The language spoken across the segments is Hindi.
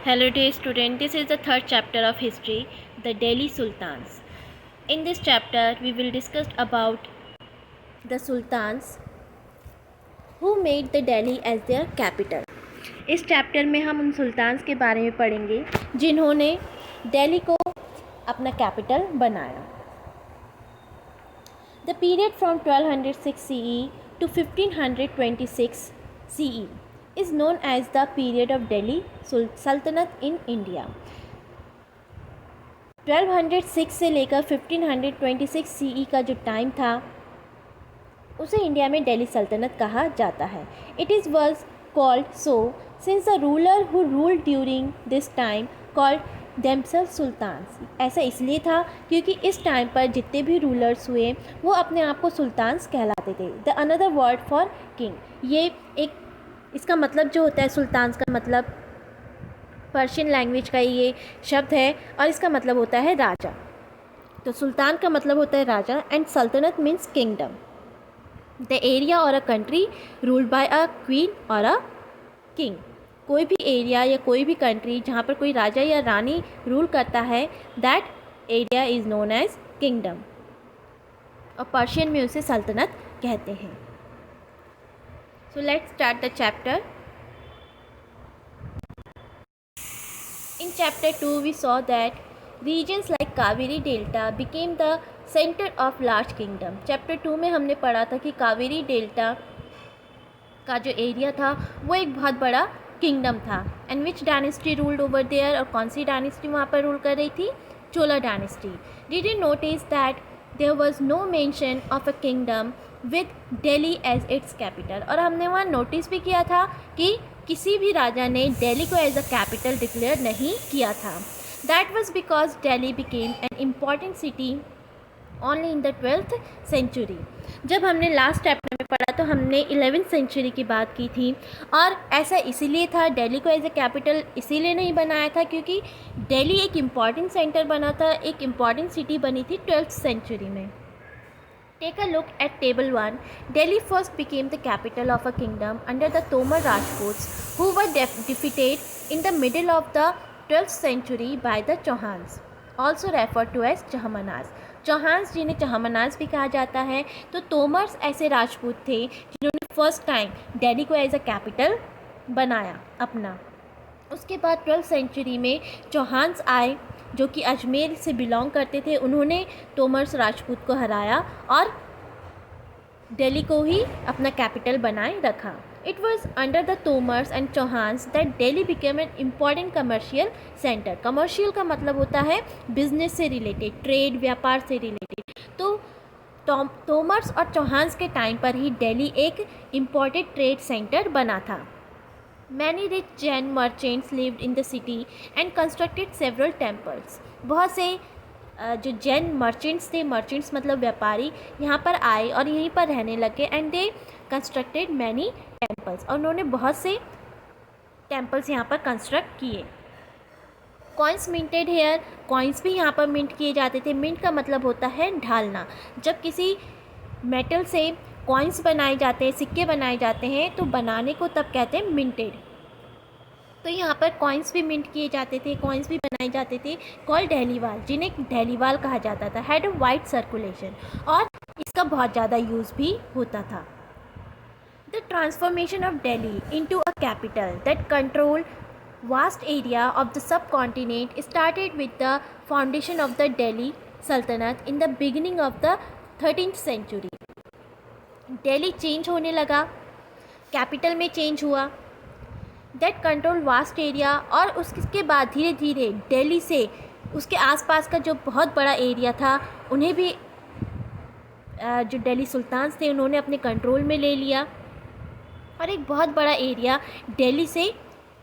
Hello dear student, this is the third chapter of history, the Delhi Sultans. In this chapter, we will discuss about the sultans who made the Delhi as their capital. इस चैप्टर में हम उन सुल्तान्स के बारे में पढ़ेंगे जिन्होंने दिल्ली को अपना कैपिटल बनाया. The period from 1206 CE to 1526 CE is known as the period of Delhi Sultanate in India. 1206 से लेकर 1526 CE का जो टाइम था उसे इंडिया में दिल्ली सल्तनत कहा जाता है. It is was called so since the ruler who ruled during this time called themselves sultans. ऐसा इसलिए था क्योंकि इस टाइम पर जितने भी रूलर्स हुए वो अपने आप को सुल्तान्स कहलाते थे. The another word for king, ये एक इसका मतलब जो होता है सुल्तान्स का मतलब पर्शियन लैंग्वेज का ये शब्द है और इसका मतलब होता है राजा. तो सुल्तान का मतलब होता है राजा एंड सल्तनत मीन्स किंगडम, द एरिया और a country ruled by a queen और अ किंग. कोई भी एरिया या कोई भी कंट्री जहाँ पर कोई राजा या रानी रूल करता है that area is known as kingdom और पर्शियन में उसे सल्तनत कहते हैं. So let's start the chapter. In chapter 2 we saw that regions like Kaveri Delta became the center of large kingdom. Chapter 2 में हमने पढ़ा था कि कावेरी डेल्टा का जो एरिया था वो एक बहुत बड़ा किंगडम था. And which dynasty ruled over there, और कौन सी डायनेस्टी वहाँ पर रूल कर रही थी? Chola dynasty. Did you notice that there was no mention of a kingdom with Delhi as its capital. और हमने वहाँ नोटिस भी किया था कि किसी भी राजा ने दिल्ली को एज अ कैपिटल डिक्लेयर नहीं किया था. That was because Delhi became an important city only in the 12th century. जब हमने लास्ट चैप्टर में पढ़ा तो हमने 11th सेंचुरी की बात की थी और ऐसा इसीलिए था, दिल्ली को एज ए कैपिटल इसीलिए नहीं बनाया था क्योंकि दिल्ली एक इम्पॉर्टेंट सेंटर बना था, एक इम्पॉर्टेंट सिटी बनी थी 12th सेंचुरी में. Take a look at table 1. Delhi first became the capital of a kingdom under the Tomar Rajputs who were defeated in the middle of the 12th century by the Chauhans, also referred to as Chahmanas. Chauhans जिन्हें चहमनाज भी कहा जाता है. तो तोमर्स ऐसे राजपूत थे जिन्होंने फर्स्ट टाइम दिल्ली को एज अ कैपिटल बनाया अपना. उसके बाद 12th सेंचुरी में चौहान्स आए जो कि अजमेर से बिलोंग करते थे. उन्होंने तोमर्स राजपूत को हराया और दिल्ली को ही अपना कैपिटल बनाए रखा. It was under the Tomars and Chauhans that Delhi became an important commercial centre. Commercial का मतलब होता है बिजनेस से रिलेटेड, ट्रेड, व्यापार से रिलेटेड. तो तोमर्स और चौहान्स के टाइम पर ही दिल्ली एक इम्पॉर्टेंट ट्रेड सेंटर बना था. Many rich Jain merchants lived in the city and constructed several temples. बहुत से जो जैन मर्चेंट्स थे, मर्चेंट्स मतलब व्यापारी, यहाँ पर आए और यहीं पर रहने लगे. And they constructed many temples, और उन्होंने बहुत से टेम्पल्स यहाँ पर कंस्ट्रक्ट किए. कॉइन्स मिंटेड हेयर, कॉइन्स भी यहाँ पर मिंट किए जाते थे. मिंट का मतलब होता है ढालना. जब किसी मेटल से कॉइन्स बनाए जाते हैं, सिक्के बनाए जाते हैं, तो बनाने को तब कहते हैं मिंटेड. तो यहाँ पर कॉइन्स भी मिंट किए जाते थे, कॉइन्स भी बनाए जाते थे. कॉल दहलीवाल, जिन्हें दहलीवाल कहा जाता था, हैड अ वाइड सर्कुलेशन, और इसका बहुत ज़्यादा यूज़ भी होता था. The transformation of Delhi into a capital that control vast area of the subcontinent started with the foundation of the Delhi Sultanat in the beginning of the 13th century. Delhi change होने लगा, कैपिटल में चेंज हुआ, दैट कंट्रोल वास्ट एरिया, और उसके बाद धीरे धीरे दिल्ली से उसके आसपास का जो बहुत बड़ा एरिया था उन्हें भी जो दिल्ली सुल्तान्स थे उन्होंने अपने कंट्रोल में ले लिया और एक बहुत बड़ा एरिया दिल्ली से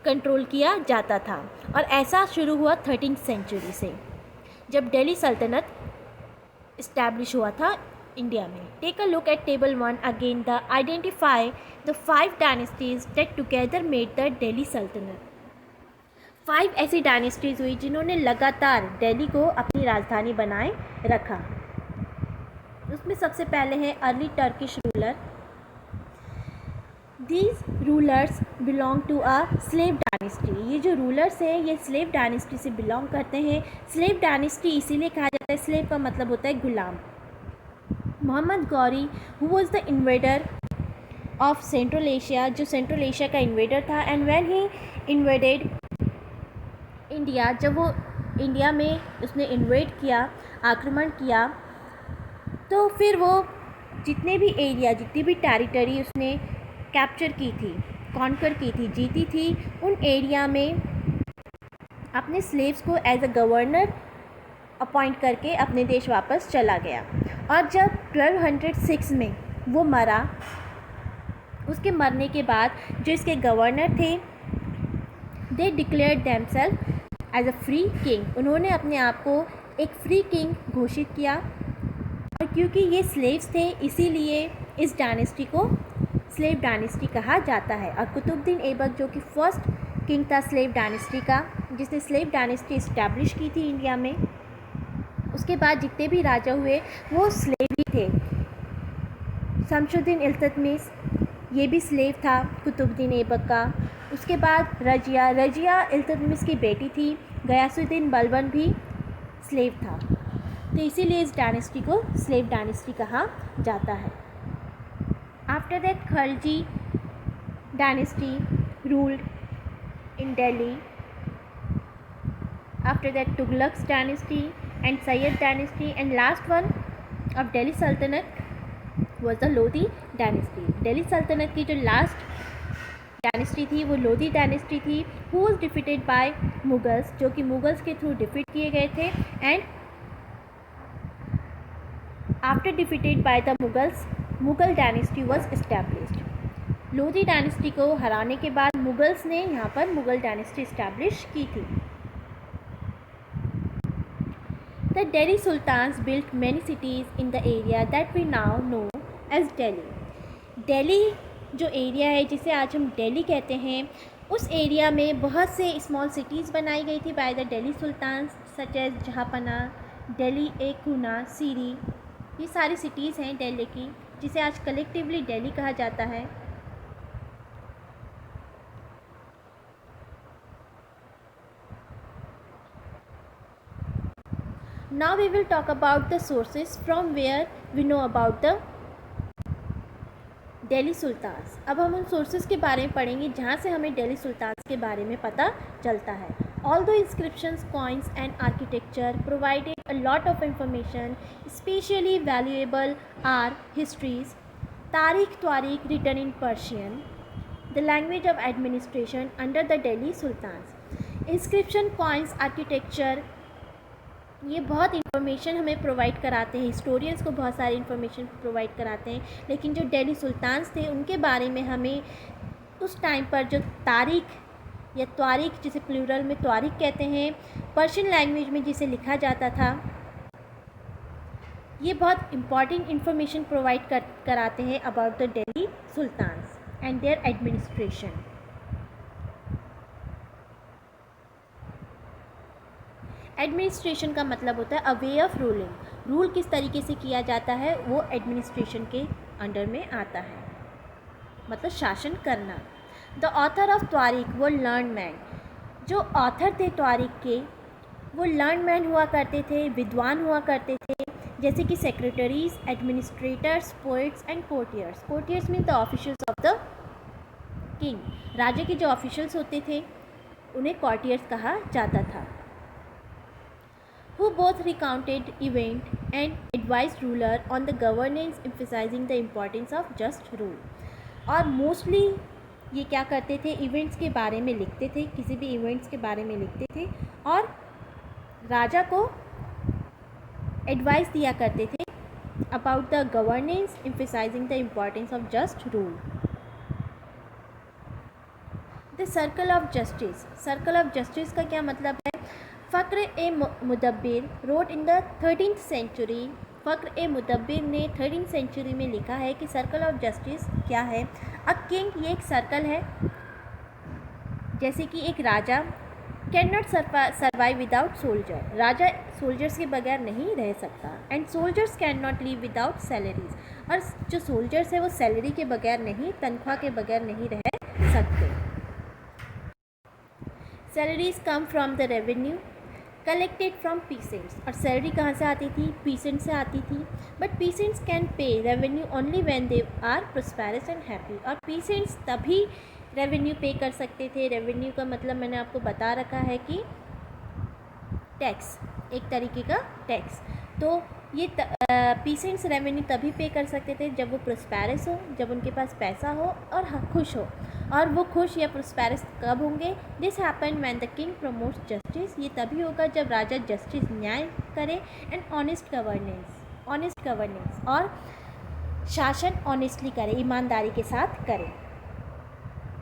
कंट्रोल किया जाता था. और ऐसा शुरू हुआ 13th सेंचुरी से जब दिल्ली सल्तनत इस्टेब्लिश हुआ था इंडिया में. Take a look at table 1 again. The identify the 5 dynasties that together made the Delhi Sultanate. 5 ऐसी डायनेस्टीज हुई जिन्होंने लगातार दिल्ली को अपनी राजधानी बनाए रखा. उसमें सबसे पहले है early Turkish ruler. These rulers belong to a slave dynasty, ये जो रूलर्स हैं ये स्लेव डायनेस्टी से बिलोंग करते हैं। स्लेव डायनेस्टी इसीलिए कहा जाता है, स्लेव का मतलब होता है गुलाम। Mohammad Ghori who was the invader of central Asia, जो सेंट्रल एशिया का इन्वेडर था, and when he invaded India, जब वो इंडिया में उसने इन्वेड किया, आक्रमण किया, तो फिर वो जितने भी एरिया, जितनी भी टेरिटरी उसने कैप्चर की थी, कॉन्कर की थी, जीती थी, उन एरिया में अपने स्लेव्स को एज अ गवर्नर अपॉइंट करके अपने देश वापस चला गया। और जब 1206 में वो मरा, उसके मरने के बाद जो इसके गवर्नर थे, they declared themselves as a free king, उन्होंने अपने आप को एक फ्री किंग घोषित किया। और क्योंकि ये स्लेव्स थे इसीलिए इस डायनेस्टी को स्लेव डायनेस्टी कहा जाता है। और कुतुबुद्दीन ऐबक जो कि फर्स्ट किंग था स्लेव डायनेस्टी का, जिसने स्लेव डायनेस्टी इस्टेब्लिश की थी इंडिया में, उसके बाद जितने भी राजा हुए वो स्लेव ही थे। शमशुद्दीन इल्तुतमिश ये भी स्लेव था कुतुबुद्दीन ऐबक का। उसके बाद रजिया इल्तुतमिश की बेटी थी। गयासुद्दीन बलबन भी स्लेव था, तो इसीलिए इस डायनेस्टी को स्लेव डायनेस्टी कहा जाता है। After that Khalji dynasty ruled in Delhi. After that Tughlaq dynasty and Sayyid dynasty, and last one of Delhi Sultanate was the Lodi dynasty. Delhi Sultanate की जो last dynasty थी वो लोधी dynasty थी, who was defeated by Mughals, जो कि मुगल्स के थ्रू डिफीट किए गए थे। and after defeated by the Mughals, Mughal dynasty was established. Lodhi dynasty को हराने के बाद मुगल्स ने यहाँ पर मुगल dynasty establish की थी। The Delhi Sultans built many cities in the area that we now know as Delhi. Delhi जो एरिया है जिसे आज हम दिल्ली कहते हैं, उस एरिया में बहुत से स्मॉल सिटीज़ बनाई गई थी by the Delhi sultans, such as Jahanpanah, Delhi, एकूना, सीरी। ये सारी सिटीज़ हैं दिल्ली की, जिसे आज कलेक्टिवली दिल्ली कहा जाता है। Now we will talk about the sources from where we know about the Delhi sultans. अब हम उन सोर्सेज के बारे में पढ़ेंगे जहाँ से हमें दिल्ली सुल्तान्स के बारे में पता चलता है। Although inscriptions, coins and architecture provided a lot of information, especially valuable are histories, Tariq Tariq written in Persian, the language of administration under the Delhi Sultans. Inscription, coins, architecture ये बहुत इन्फॉर्मेशन हमें प्रोवाइड कराते हैं, हिस्टोरियंस को बहुत सारी इन्फॉर्मेशन प्रोवाइड कराते हैं, लेकिन जो दिल्ली सुल्तान्स थे उनके बारे में हमें उस टाइम पर जो तारीख या त्वारिख, जिसे प्लूरल में त्वारिख कहते हैं, पर्शियन लैंग्वेज में जिसे लिखा जाता था, ये बहुत इम्पॉर्टेंट इन्फॉर्मेशन प्रोवाइड कराते हैं about the Delhi sultans and their administration. Administration का मतलब होता है a way of ruling, rule किस तरीके से किया जाता है वो एडमिनिस्ट्रेशन के अंडर में आता है, मतलब शासन करना। द ऑथर ऑफ त्वारिख वो लर्न मैन, जो ऑथर थे त्वारिख के वो लर्न मैन हुआ करते थे, विद्वान हुआ करते थे, जैसे कि secretaries, administrators, poets and courtiers. Courtiers mean the officials of the king, राजा के जो ऑफिशियल्स होते थे उन्हें कोर्टियर्स कहा जाता था। Who both recounted event and advised ruler on the governance, emphasizing the importance of just rule. और मोस्टली ये क्या करते थे, इवेंट्स के बारे में लिखते थे, किसी भी इवेंट्स के बारे में लिखते थे और राजा को एडवाइस दिया करते थे about the governance, emphasizing the importance of just rule. The circle of justice, circle of justice का क्या मतलब है? Fakhr i Mudabbir wrote in the 13th century, Fakhr i Mudabbir ने 13th सेंचुरी में लिखा है कि सर्कल ऑफ जस्टिस क्या है। अ किंग, ये एक सर्कल है, जैसे कि एक राजा can not survive without soldier, राजा सोल्जर्स के बगैर नहीं रह सकता। And soldiers can not live without salaries, और जो सोल्जर्स है वो सैलरी के बगैर नहीं, तनख्वाह के बगैर नहीं रह सकते। Salaries come from the revenue collected from peasants. और सैलरी कहाँ से आती थी? पीसेंट से आती थी। But peasants can pay revenue only when they are prosperous and happy. और पीसेंट्स तभी रेवेन्यू पे कर सकते थे। रेवेन्यू का मतलब मैंने आपको बता रखा है कि टैक्स, एक तरीके का टैक्स। तो ये पीसेंट्स रेवेन्यू तभी पे कर सकते थे जब वो प्रोस्पेरस हो, जब उनके पास पैसा हो और खुश हो। और वो खुश या प्रोस्पेरस कब होंगे? This happen when the king promotes justice. ये तभी होगा जब राजा जस्टिस, न्याय करे, एंड ऑनेस्ट गवर्नेंस और शासन ऑनेस्टली करे, ईमानदारी के साथ करे।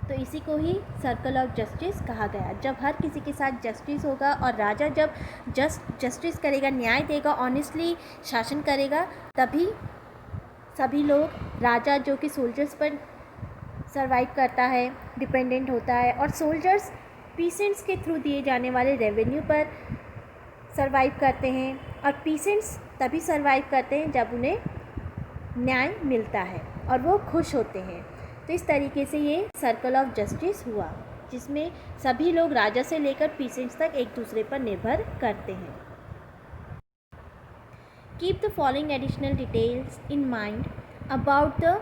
तो इसी को ही सर्कल ऑफ जस्टिस कहा गया। जब हर किसी के साथ जस्टिस होगा और राजा जब जस्टिस करेगा, न्याय देगा, ऑनेस्टली शासन करेगा, तभी सभी लोग, राजा जो कि सोल्जर्स पर सर्वाइव करता है, डिपेंडेंट होता है, और सोल्जर्स पीसेंट्स के थ्रू दिए जाने वाले रेवेन्यू पर सर्वाइव करते हैं। और पीसेंट्स तभी सर्वाइव करते हैं जब उन्हें न्याय मिलता है और वो खुश होते हैं। तो इस तरीके से ये सर्कल ऑफ जस्टिस हुआ, जिसमें सभी लोग राजा से लेकर पीसेंट्स तक एक दूसरे पर निर्भर करते हैं। Keep the following additional details in mind about the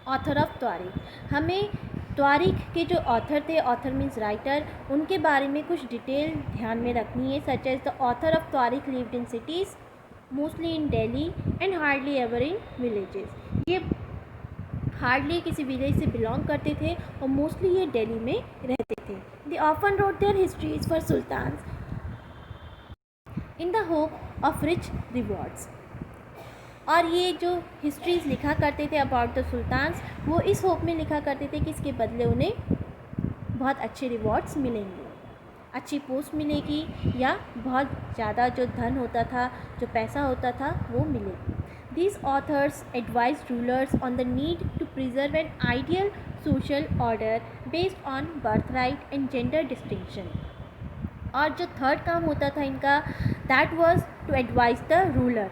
author of Tawarikh. हमें त्वारिख के जो ऑथर थे, ऑथर मीन्स राइटर, उनके बारे में कुछ डिटेल ध्यान में रखनी है। Such as the author of Tawarikh lived in cities, mostly in Delhi and hardly ever in villages. ये हार्डली किसी विलेज से बिलोंग करते थे और मोस्टली ये दिल्ली में रहते थे। They often wrote their histories for sultans in the hope of rich rewards. और ये जो हिस्ट्रीज़ लिखा करते थे अबाउट द सुल्तान्स, वो इस होप में लिखा करते थे कि इसके बदले उन्हें बहुत अच्छे रिवॉर्ड्स मिलेंगे, अच्छी पोस्ट मिलेगी, या बहुत ज़्यादा जो धन होता था, जो पैसा होता था, वो मिलेगी। These authors advised rulers on the need to preserve an ideal social order based on birthright and gender distinction. और जो थर्ड काम होता था इनका, that was to advise the ruler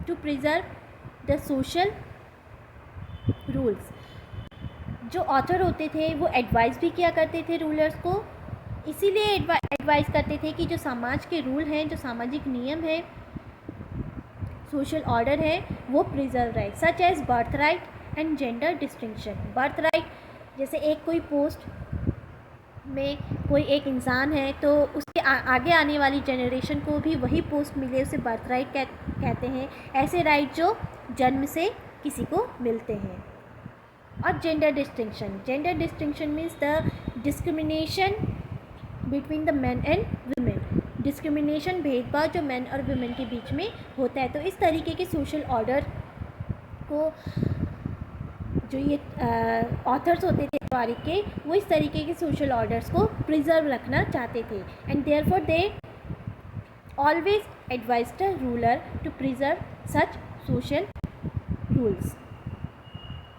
to preserve the social rules. जो ऑथर होते थे वो एडवाइस भी किया करते थे रूलर्स को, इसीलिए एडवाइस करते थे कि जो समाज के रूल हैं, जो सामाजिक नियम है, सोशल ऑर्डर है, वो प्रिजर्व रहे। Such as birth right and gender distinction. Birth right, जैसे एक कोई पोस्ट में कोई एक इंसान है तो उसके आगे आने वाली जनरेशन को भी वही पोस्ट मिले, उसे बर्थ राइट कहते हैं। ऐसे राइट जो जन्म से किसी को मिलते हैं। और gender distinction means the discrimination between the man and women. Discrimination, भेदभाव जो मैन और वुमेन के बीच में होता है। तो इस तरीके के सोशल ऑर्डर को जो ये ऑथर्स होते थे त्वारिख के, वो इस तरीके के सोशल ऑर्डर्स को प्रिजर्व रखना चाहते थे। And therefore they always advise the ruler to preserve such social rules.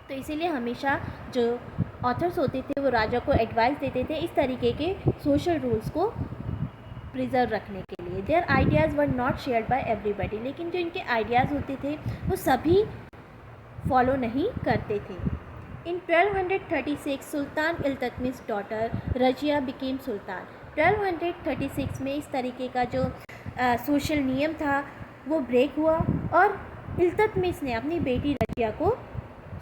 तो इसीलिए हमेशा जो ऑथर्स होते थे वो राजा को एडवाइस देते थे इस तरीके के सोशल रूल्स को प्रिजर्व रखने के लिए। There ideas were not shared by everybody. लेकिन जो इनके आइडियाज़ होते थे वो सभी फॉलो नहीं करते थे। इन 1236 सुल्तान इल्तुतमिश डॉटर रजिया बिकेम सुल्तान। 1236 में इस तरीके का जो सोशल नियम था वो ब्रेक हुआ और इल्तुतमिश ने अपनी बेटी रजिया को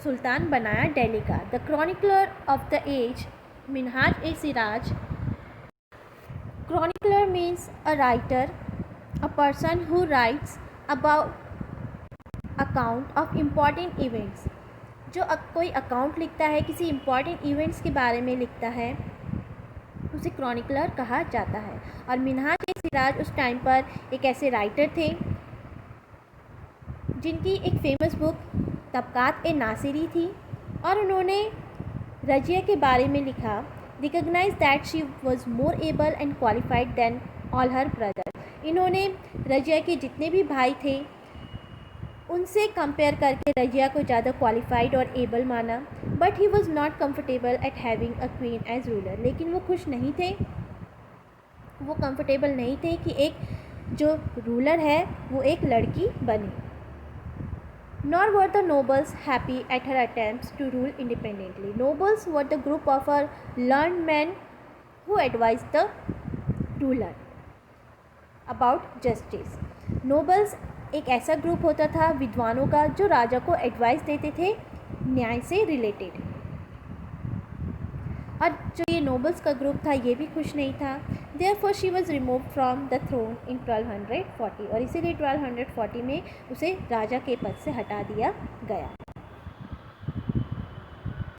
सुल्तान बनाया दिल्ली का। The chronicler of the age Minhaj e Siraj. Chronicler means a writer, a person who writes about account of important events. जो कोई अकाउंट लिखता है, किसी इम्पॉर्टेंट इवेंट्स के बारे में लिखता है, उसे क्रॉनिकलर कहा जाता है। और मिनहाज ए सिराज उस टाइम पर एक ऐसे राइटर थे जिनकी एक फेमस बुक तबकात ए नासिरी थी, और उन्होंने रजिया के बारे में लिखा। Recognized that she was more able and qualified than all her brothers. इन्होंने रजिया के जितने भी भाई थे उनसे कंपेयर करके रजिया को ज़्यादा क्वालिफाइड और एबल माना। But he was not comfortable at having a queen as ruler. लेकिन वो खुश नहीं थे, वो कंफर्टेबल नहीं थे कि एक जो रूलर है वो एक लड़की बने। Nor were the nobles happy at her attempts to rule independently. Nobles were the group of learned men who advised the ruler about justice. Nobles एक ऐसा ग्रुप होता था विद्वानों का जो राजा को एडवाइस देते थे न्याय से रिलेटेड। और जो ये नोबल्स का ग्रुप था ये भी खुश नहीं था। Therefore she was removed from the throne in 1240 और इसीलिए 1240 में उसे राजा के पद से हटा दिया गया।